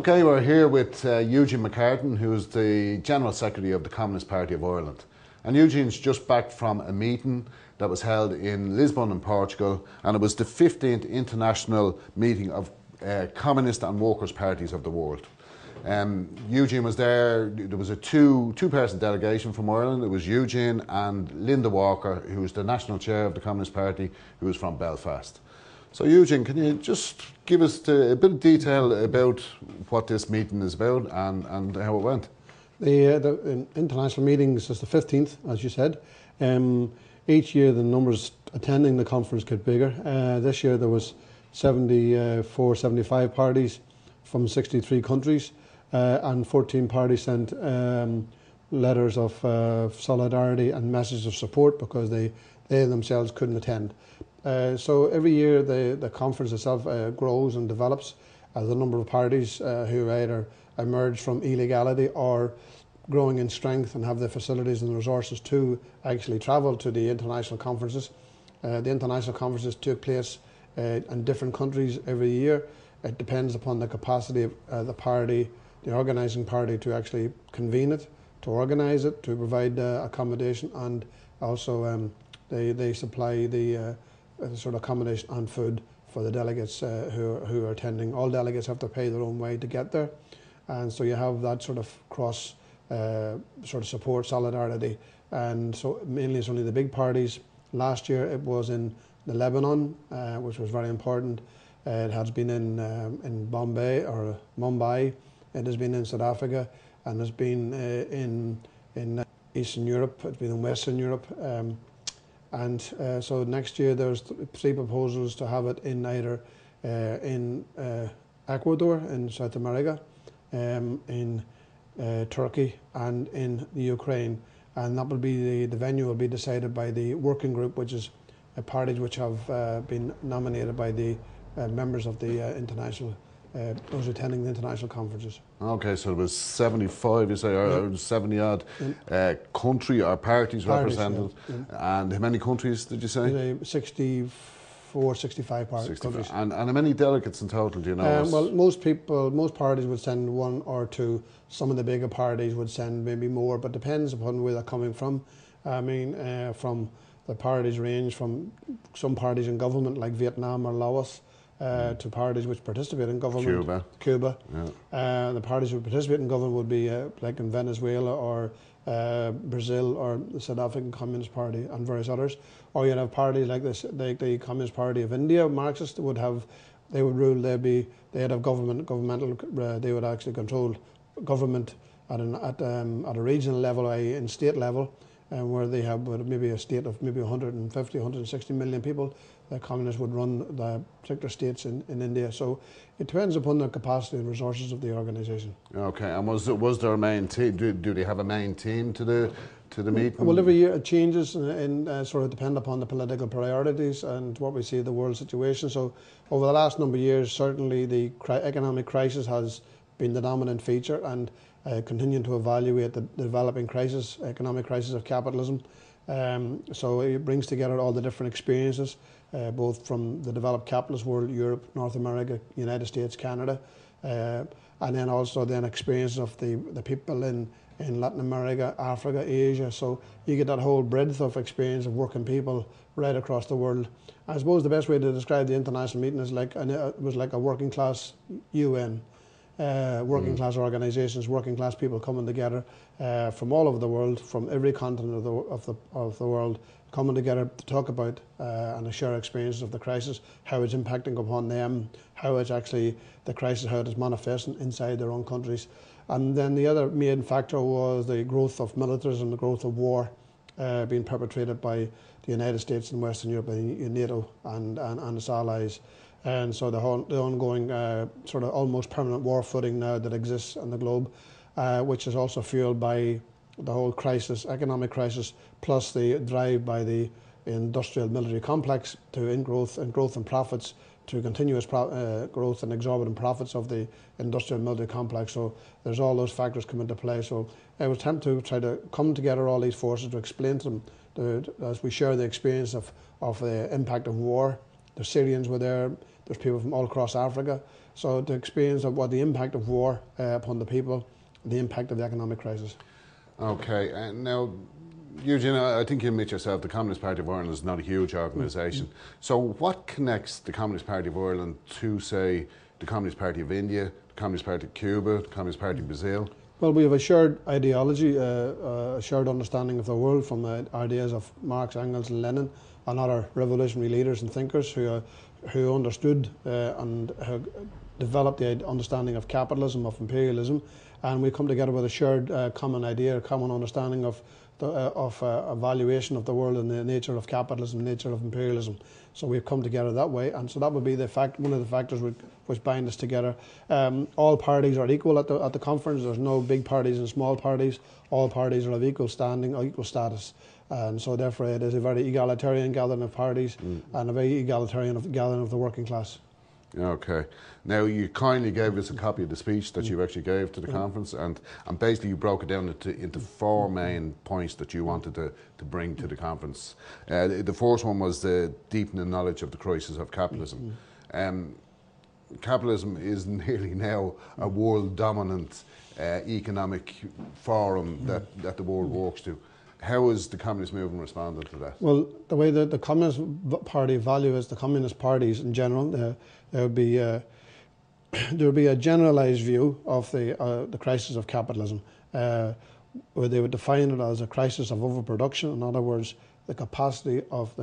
Okay, we're here with Eugene McCartan, who is the General Secretary of the Communist Party of Ireland. And Eugene's just back from a meeting that was held in Lisbon in Portugal, and it was the 15th International Meeting of Communist and Workers' Parties of the World. Eugene was there. There was a two-person delegation from Ireland. It was Eugene and Linda Walker, who was the National Chair of the Communist Party, who was from Belfast. So Eugene, can you just give us a bit of detail about what this meeting is about and how it went? The international meetings is the 15th, as you said. Each year the numbers attending the conference get bigger. This year there was 75 parties from 63 countries, and 14 parties sent letters of solidarity and messages of support because they themselves couldn't attend. So every year the conference itself grows and develops as the number of parties who either emerge from illegality or growing in strength and have the facilities and the resources to actually travel to the international conferences. The international conferences took place in different countries every year. It depends upon the capacity of the party, the organising party, to actually convene it, to organise it, to provide accommodation, and also they supply the sort of accommodation and food for the delegates who are attending. All delegates have to pay their own way to get there, and so you have that sort of cross sort of support, solidarity. And so mainly it's only the big parties. Last year it was in Lebanon, which was very important. It has been in Bombay or Mumbai. It has been in South Africa, and it's been in Eastern Europe. It's been in Western Europe. So next year there's 3 proposals to have it in either in Ecuador in South America, in Turkey, and in the Ukraine, and that will be the venue will be decided by the working group, which is parties which have been nominated by the members of the international, those attending the international conferences. Okay, so it was 75, you say, or 70 odd country or parties represented. Yeah. And how many countries did you say? 64, 65 countries. And how many delegates in total, do you know? Well, most parties would send 1 or 2. Some of the bigger parties would send maybe more, but depends upon where they're coming from. I mean, from the parties range from some parties in government like Vietnam or Laos, to parties which participate in government. Cuba. Yeah. The parties who participate in government would be like in Venezuela or Brazil or the South African Communist Party and various others. Or you'd have parties like this, like the Communist Party of India, Marxist, would have, they would rule. They'd have governmental. They would actually control government at a regional level, i.e. in state level, where they have maybe a state of maybe 150, 160 million people. The communists would run the particular states in India. So it depends upon the capacity and resources of the organisation. Okay, and was there a main team? Do they have a main team to the meeting? Well, every year it changes and sort of depend upon the political priorities and what we see the world situation. So over the last number of years, certainly the economic crisis has been the dominant feature, and continuing to evaluate the developing crisis, economic crisis of capitalism. So it brings together all the different experiences, both from the developed capitalist world, Europe, North America, United States, Canada, and then also experiences of the people in Latin America, Africa, Asia. So you get that whole breadth of experience of working people right across the world. I suppose the best way to describe the international meeting is it was like a working class UN. Working class organisations, working class people coming together from all over the world, from every continent of the world, coming together to talk about and share experiences of the crisis, how it's impacting upon them, how it's actually the crisis, how it is manifesting inside their own countries. And then the other main factor was the growth of militarism, the growth of war being perpetrated by the United States and Western Europe and NATO and its allies. And so the ongoing sort of almost permanent war footing now that exists on the globe, which is also fueled by the whole crisis, economic crisis, plus the drive by the industrial military complex to growth and profits, to continuous growth and exorbitant profits of the industrial military complex. So there's all those factors come into play. So I was attempt to try to come together all these forces to explain to them, as we share the experience of the impact of war. The Syrians were there, there's people from all across Africa. So the experience of what the impact of war upon the people, the impact of the economic crisis. Okay, and now, Eugene, I think you admit yourself, the Communist Party of Ireland is not a huge organisation. So what connects the Communist Party of Ireland to, say, the Communist Party of India, the Communist Party of Cuba, the Communist Party of Brazil? Well, we have a shared ideology, a shared understanding of the world from the ideas of Marx, Engels and Lenin and other revolutionary leaders and thinkers who understood and developed the understanding of capitalism, of imperialism, and we come together with a shared common idea, a common understanding of evaluation of the world and the nature of capitalism, the nature of imperialism. So we've come together that way, and so that would be one of the factors which bind us together. All parties are equal at the conference. There's no big parties and small parties. All parties are of equal standing or equal status, and so therefore it is a very egalitarian gathering of parties and a very egalitarian gathering of the working class. Okay. Now, you kindly gave us a copy of the speech that you actually gave to the conference, and basically you broke it down into four main points that you wanted to bring to the conference. The first one was the deepening knowledge of the crisis of capitalism. Capitalism is nearly now a world-dominant economic forum that the world works to. How is the Communist movement responding to that? Well, the way that the Communist Party values the Communist parties in general, there would be a generalised view of the crisis of capitalism, where they would define it as a crisis of overproduction. In other words, the capacity of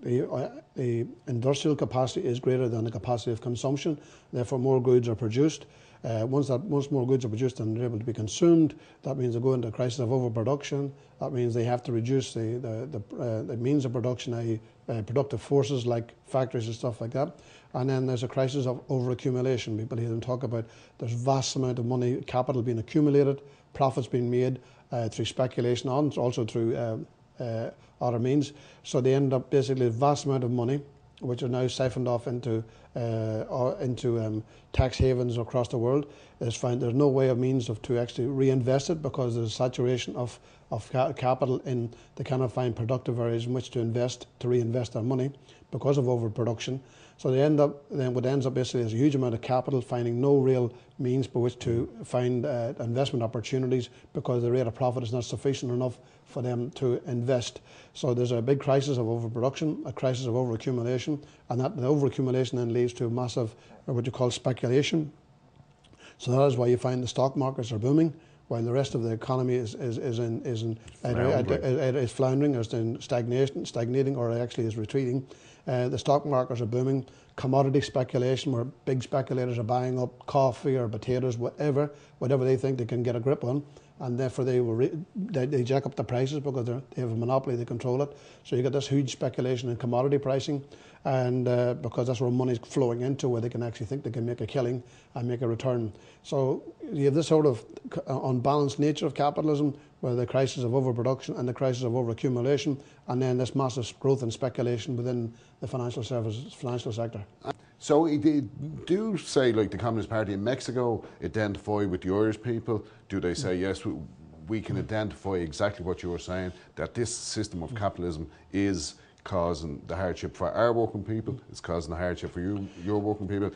the industrial capacity is greater than the capacity of consumption. Therefore, more goods are produced. Once more goods are produced and they're able to be consumed, that means they go into a crisis of overproduction. That means they have to reduce the means of production, i.e. Productive forces like factories and stuff like that. And then there's a crisis of overaccumulation. People hear them talk about there's vast amount of money, capital being accumulated, profits being made through speculation and also through other means. So they end up basically a vast amount of money, which are now siphoned off into tax havens across the world. There's no way of means to actually reinvest it because there's a saturation of capital in they cannot find productive areas in which to reinvest their money because of overproduction. So what ends up basically is a huge amount of capital finding no real means by which to find investment opportunities because the rate of profit is not sufficient enough for them to invest. So there's a big crisis of overproduction, a crisis of overaccumulation, and that the overaccumulation then leads to massive, what you call speculation. So that is why you find the stock markets are booming, while the rest of the economy is floundering, or is in stagnating, or actually is retreating. The stock markets are booming. Commodity speculation, where big speculators are buying up coffee or potatoes, whatever they think they can get a grip on, and therefore they jack up the prices because they have a monopoly, they control it. So you get this huge speculation in commodity pricing, and because that's where money's flowing into, where they can actually think they can make a killing and make a return. So you have this sort of unbalanced nature of capitalism, where the crisis of overproduction and the crisis of overaccumulation, and then this massive growth and speculation within the financial sector. So do say, like the Communist Party in Mexico, identify with the Irish people? Do they say, yes, we can identify exactly what you were saying, that this system of capitalism is causing the hardship for our working people, it's causing the hardship for your working people?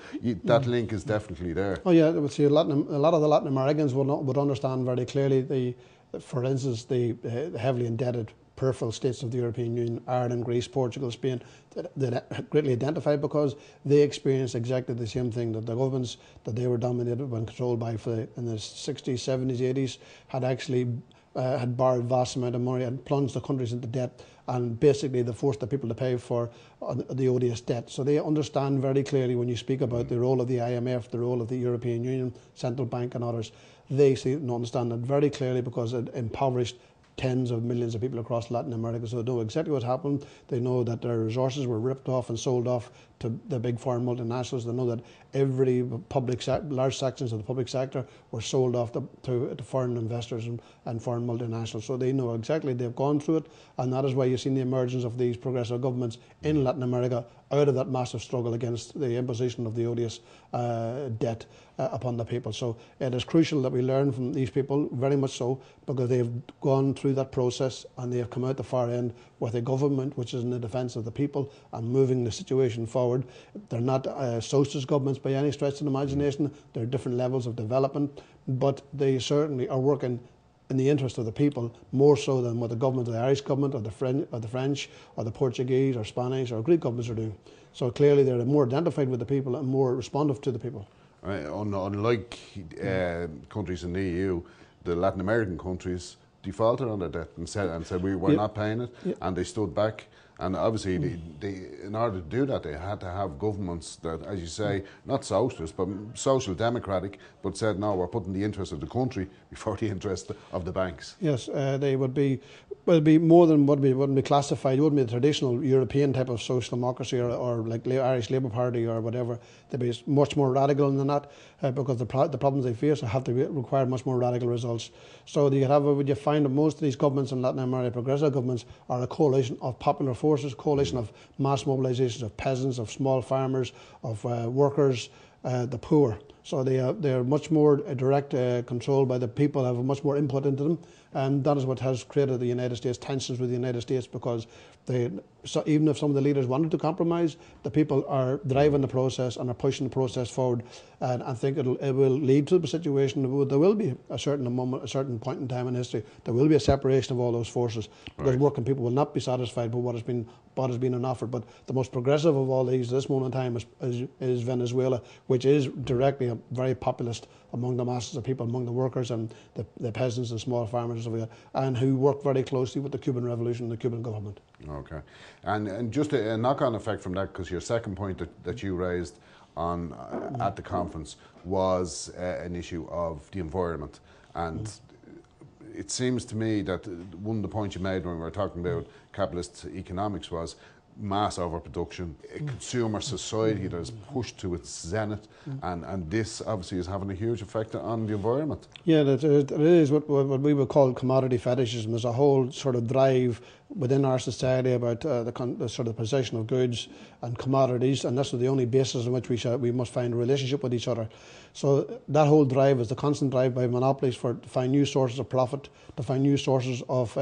That link is definitely there. Oh yeah, I would say a lot of the Latin Americans would understand very clearly for instance, the heavily indebted peripheral states of the European Union, Ireland, Greece, Portugal, Spain, that greatly identify because they experienced exactly the same thing, that the governments that they were dominated and controlled by in the 60s, 70s, 80s had actually had borrowed vast amount of money and plunged the countries into debt, and basically they forced the people to pay for the odious debt. So they understand very clearly when you speak about the role of the IMF, the role of the European Union, Central Bank and others, they see and understand that very clearly because it impoverished tens of millions of people across Latin America, so they know exactly what happened. They know that their resources were ripped off and sold off to the big foreign multinationals. They know that every large sections of the public sector were sold off to foreign investors and foreign multinationals. So they know exactly, they've gone through it, and that is why you've seen the emergence of these progressive governments in Latin America out of that massive struggle against the imposition of the odious debt upon the people. So it is crucial that we learn from these people, very much so, because they've gone through that process and they have come out the far end with a government which is in the defence of the people and moving the situation forward. They're not socialist governments by any stretch of the imagination. There are different levels of development, but they certainly are working in the interest of the people, more so than what the government of the Irish government or the French or the Portuguese or Spanish or Greek governments are doing. So clearly they're more identified with the people and more responsive to the people. Unlike countries in the EU, the Latin American countries defaulted on their debt and said we were not paying it, and they stood back. And obviously, in order to do that, they had to have governments that, as you say, not socialist, but social democratic, but said, no, we're putting the interest of the country before the interest of the banks. Yes, they would be more than wouldn't be classified. It wouldn't be the traditional European type of social democracy or like Irish Labour Party or whatever. They'd be much more radical than that because the problems they face have to require much more radical results. So you find that most of these governments in Latin America, progressive governments, are a coalition of popular forces, coalition of mass mobilisations of peasants, of small farmers, of workers, the poor. So they are much more direct controlled by the people, have much more input into them, and that is what has created the United States, tensions with the United States, because so even if some of the leaders wanted to compromise, the people are driving the process and are pushing the process forward, and I think it will lead to the situation. There will be a certain point in time in history, there will be a separation of all those forces, because working people will not be satisfied with what has been on offer. But the most progressive of all these at this moment in time is Venezuela, which is directly very populist among the masses of people, among the workers and the peasants and small farmers and stuff like that, and who work very closely with the Cuban Revolution and the Cuban government. Okay, and just a knock-on effect from that, because your second point that you raised on at the conference was an issue of the environment, and it seems to me that one of the points you made when we were talking about capitalist economics was mass overproduction, a consumer society that is pushed to its zenith, and this obviously is having a huge effect on the environment. Yeah, it is what we would call commodity fetishism. There's a whole sort of drive within our society about the sort of possession of goods and commodities, and that's the only basis on which we must find a relationship with each other. So that whole drive is the constant drive by monopolies to find new sources of profit, to find new sources of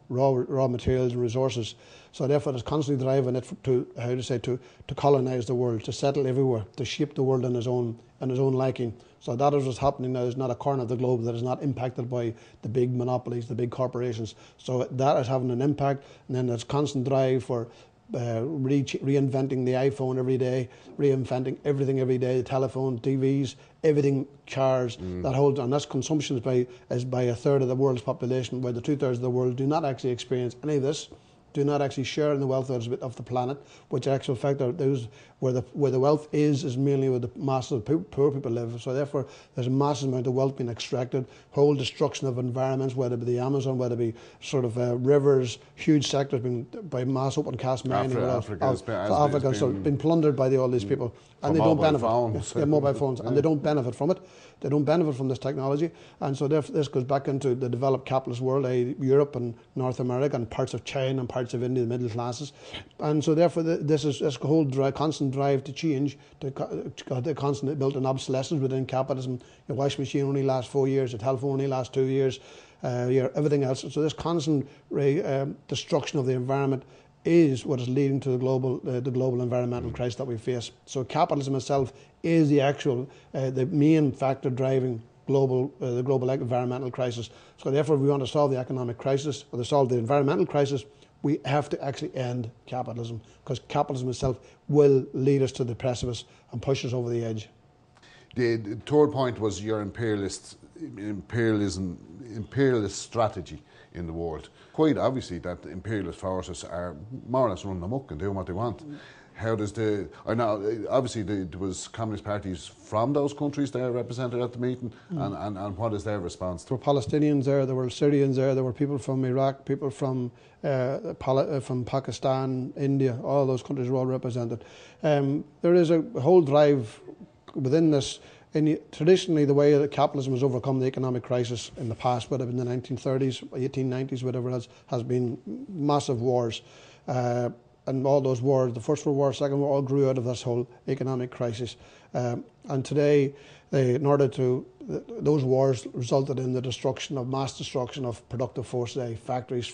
raw materials and resources. So therefore, it's constantly driving it to colonise the world, to settle everywhere, to shape the world in his own liking. So that is what's happening now. There's not a corner of the globe that is not impacted by the big monopolies, the big corporations. So that is having an impact. And then there's constant drive for reinventing the iPhone every day, reinventing everything every day, the telephone, TVs, everything, cars, and that's consumption is by a third of the world's population, where the 2/3 of the world do not actually experience any of this, do not actually share in the wealth of the planet, which in actual fact are those where the wealth is mainly where the masses of poor people live. So therefore, there's a massive amount of wealth being extracted, whole destruction of environments, whether it be the Amazon, whether it be sort of rivers, huge sectors being by mass open cast mining. Africa has been plundered by all these people, and they don't benefit. Mobile phones, and they don't benefit from it. They don't benefit from this technology, and so therefore this goes back into the developed capitalist world, Europe and North America and parts of China and parts of India, the middle classes, and so therefore this whole constant drive to change, the constant built-in obsolescence within capitalism. Your washing machine only lasts 4 years, your telephone only lasts 2 years, everything else. So this constant destruction of the environment is what is leading to the global environmental crisis that we face. So capitalism itself is the main factor driving the global environmental crisis. So therefore, if we want to solve the economic crisis or to solve the environmental crisis, we have to actually end capitalism, because capitalism itself will lead us to the precipice and push us over the edge. The third point was your imperialist strategy in the world. Quite obviously that imperialist forces are more or less running amok and doing what they want. how does I know obviously there was communist parties from those countries there represented at the meeting, and what is their response? There were Palestinians there were Syrians there were people from Iraq, people from Pakistan, India, all those countries were all represented. There is a whole drive within this. Traditionally, the way that capitalism has overcome the economic crisis in the past, whether in the 1930s, 1890s, whatever it has been massive wars. And all those wars, the First World War, Second World War, all grew out of this whole economic crisis. And today, those wars resulted in the mass destruction of productive force, factories,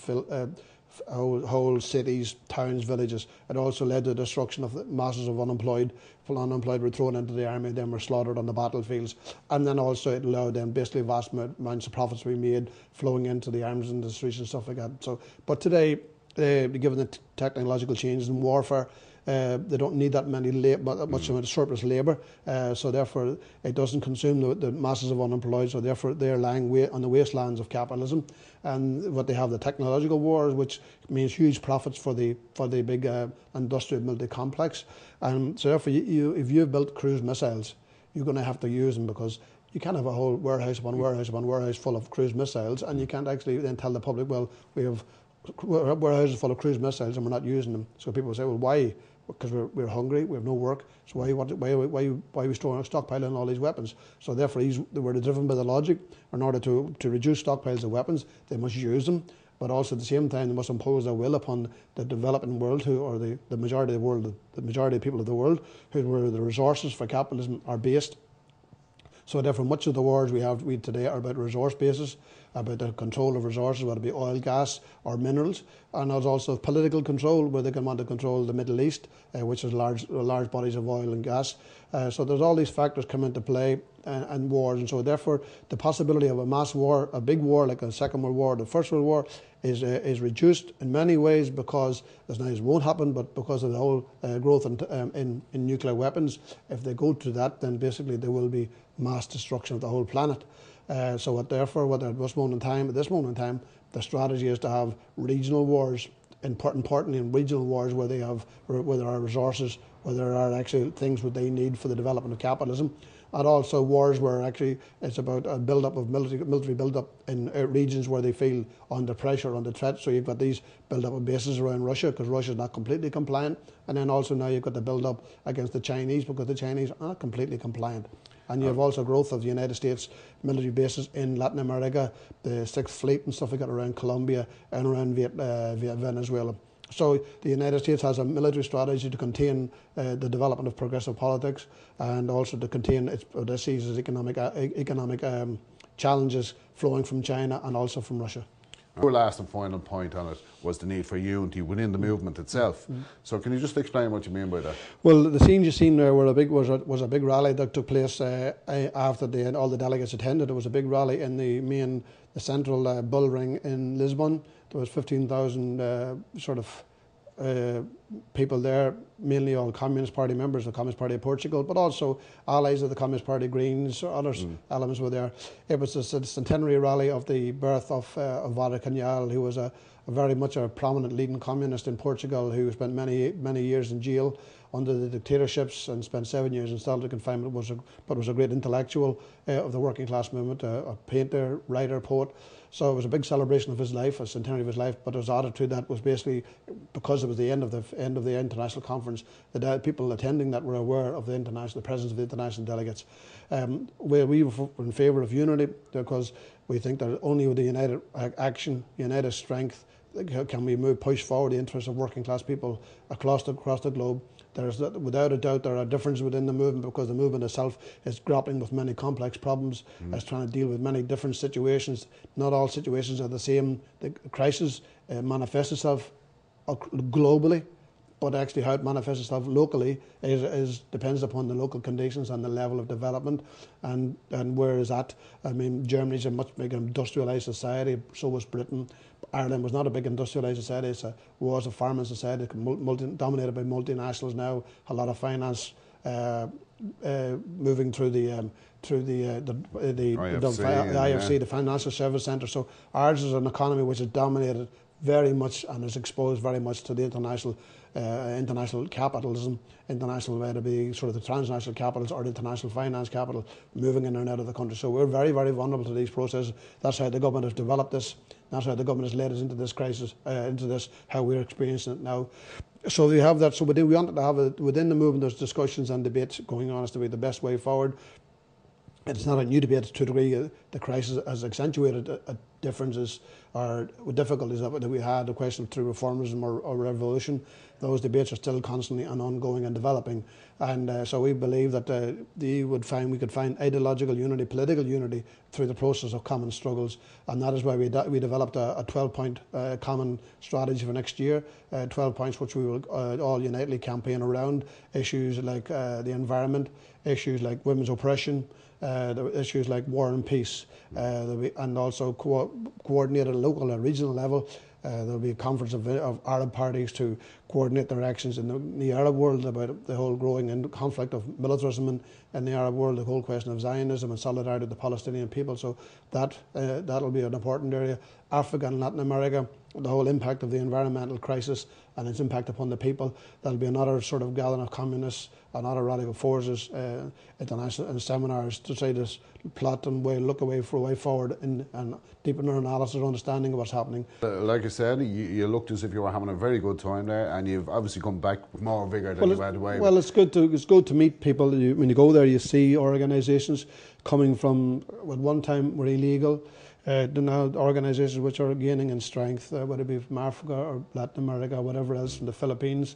whole cities, towns, villages. It also led to the destruction of the masses of unemployed. People unemployed were thrown into the army, then were slaughtered on the battlefields. And then also it allowed them basically vast amounts of profits to be made flowing into the arms industries and stuff like that. But today, given the technological changes in warfare, they don't need that much amount of surplus labour, so therefore it doesn't consume the masses of unemployed, so therefore they're lying on the wastelands of capitalism. And what they have, the technological wars, which means huge profits for the big industrial military complex. And so therefore if you've built cruise missiles, you're going to have to use them, because you can't have a whole warehouse upon warehouse upon warehouse full of cruise missiles, and you can't actually then tell the public, well, we have warehouses full of cruise missiles and we're not using them. So people say, well, why? Because we're hungry, we have no work, so why are we stockpiling all these weapons? So therefore they were driven by the logic. In order to reduce stockpiles of weapons, they must use them, but also at the same time they must impose their will upon the developing world, or the majority of the world, the majority of people of the world, where the resources for capitalism are based. So therefore much of the wars we have today are about resource bases, about the control of resources, whether it be oil, gas or minerals. And there's also political control, where they can want to control the Middle East, which is large bodies of oil and gas. So there's all these factors come into play, and wars. And so therefore the possibility of a mass war, a big war like the Second World War, the First World War, is reduced in many ways, because it won't happen, but because of the whole growth in nuclear weapons. If they go to that, then basically there will be mass destruction of the whole planet. Therefore, at this moment in time, the strategy is to have regional wars, importantly in regional wars where there are resources, where there are actually things that they need for the development of capitalism. And also wars where actually it's about a build-up of military build-up in regions where they feel under pressure, under threat. So you've got these build-up of bases around Russia, because Russia is not completely compliant. And then also now you've got the build-up against the Chinese, because the Chinese are not completely compliant. And you have also growth of the United States military bases in Latin America, the Sixth Fleet and stuff like that around Colombia and around Venezuela. So the United States has a military strategy to contain the development of progressive politics, and also to contain what it sees as economic challenges flowing from China and also from Russia. Our last and final point on it was the need for unity within the movement itself. So can you just explain what you mean by that? Well, the scenes you've seen there was a big rally that took place after all the delegates attended. It was a big rally in the central bull ring in Lisbon. There was 15,000 people there, mainly all Communist Party members, the Communist Party of Portugal, but also allies of the Communist Party, Greens, other elements were there. It was a centenary rally of the birth of Cunhal, who was very much a prominent leading communist in Portugal, who spent many years in jail under the dictatorships and spent 7 years in solitary confinement, but was a great intellectual of the working class movement, a painter, writer, poet. So it was a big celebration of his life, a centenary of his life. But his added to that was basically, because it was the end of the international conference, the people attending that were aware of the presence of the international delegates. We were in favour of unity, because we think that only with the united action, united strength, can we push forward the interests of working class people across the globe. Without a doubt, there are differences within the movement, because the movement itself is grappling with many complex problems. It's trying to deal with many different situations. Not all situations are the same. The crisis manifests itself globally, but actually how it manifests itself locally depends upon the local conditions and the level of development, and where is that. I mean, Germany's a much bigger industrialised society, so was Britain. Ireland was not a big industrialised society. It was a farming society, dominated by multinationals now. A lot of finance moving through the IFC, the Financial Service Centre. So ours is an economy which is dominated very much and is exposed very much to the international international capitalism, international way to be sort of the transnational capitals or the international finance capital moving in and out of the country. So we're very, very vulnerable to these processes. That's how the government has developed this. That's how the government has led us into this crisis, into this, how we're experiencing it now. So we have that. So we wanted to have within the movement, there's discussions and debates going on as to be the best way forward. It's not a new debate to a degree. The crisis has accentuated differences or difficulties that we had, the question through reformism or revolution. Those debates are still constantly and ongoing and developing. And so we believe that we could find ideological unity, political unity through the process of common struggles. And that is why we developed a 12-point common strategy for next year, 12 points which we will all unitedly campaign around, issues like the environment, issues like women's oppression, issues like war and peace, and also coordinate at a local and regional level. There'll be a conference of Arab parties to coordinate their actions in the Arab world about the whole growing conflict of militarism in the Arab world, the whole question of Zionism and solidarity with the Palestinian people. So that'll be an important area. Africa and Latin America, the whole impact of the environmental crisis and its impact upon the people. That'll be another sort of gathering of communists and other radical forces, international seminars to try to plot and look for a way forward and deepen our analysis or understanding of what's happening. Like I said, you looked as if you were having a very good time there, and you've obviously come back with more vigour than you had away. Well, it's good to meet people. When you go there, you see organisations coming from what one time were illegal. Now organisations which are gaining in strength, whether it be from Africa or Latin America or whatever else, from the Philippines,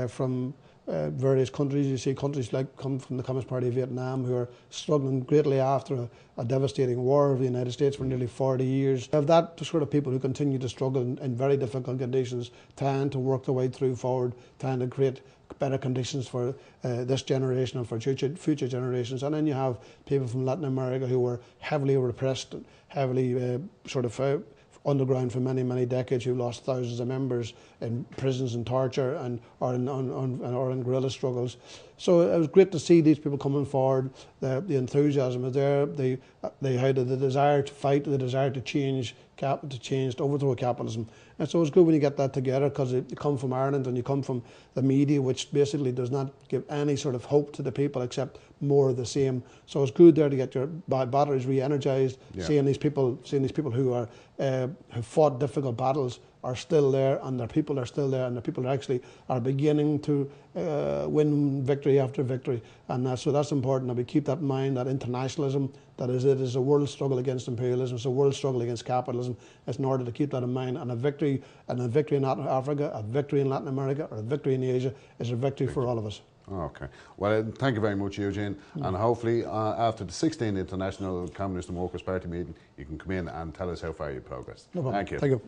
from various countries. You see countries come from the Communist Party of Vietnam who are struggling greatly after a devastating war of the United States for nearly 40 years. Of that sort of people who continue to struggle in very difficult conditions, trying to work their way through forward, trying to create better conditions for this generation and for future generations. And then you have people from Latin America who were heavily repressed, heavily underground for many, many decades, who lost thousands of members in prisons and torture or in guerrilla struggles. So it was great to see these people coming forward. The enthusiasm was there. They had the desire to fight, the desire to change, to overthrow capitalism. And so it's good when you get that together, because you come from Ireland and you come from the media, which basically does not give any sort of hope to the people except more of the same. So it's good there to get your batteries re-energised, seeing these people who fought difficult battles are still there, and their people are still there, and the people actually are beginning to win victory after victory. And so that's important that we keep that in mind, that internationalism, it is a world struggle against imperialism, it's a world struggle against capitalism. It's in order to keep that in mind, and a victory in Africa, a victory in Latin America, or a victory in Asia is a victory for all of us. Okay. Well, thank you very much, Eugene. And hopefully after the 16th International Communist and Workers' Party meeting, you can come in and tell us how far you progressed. No problem. Thank you. Thank you.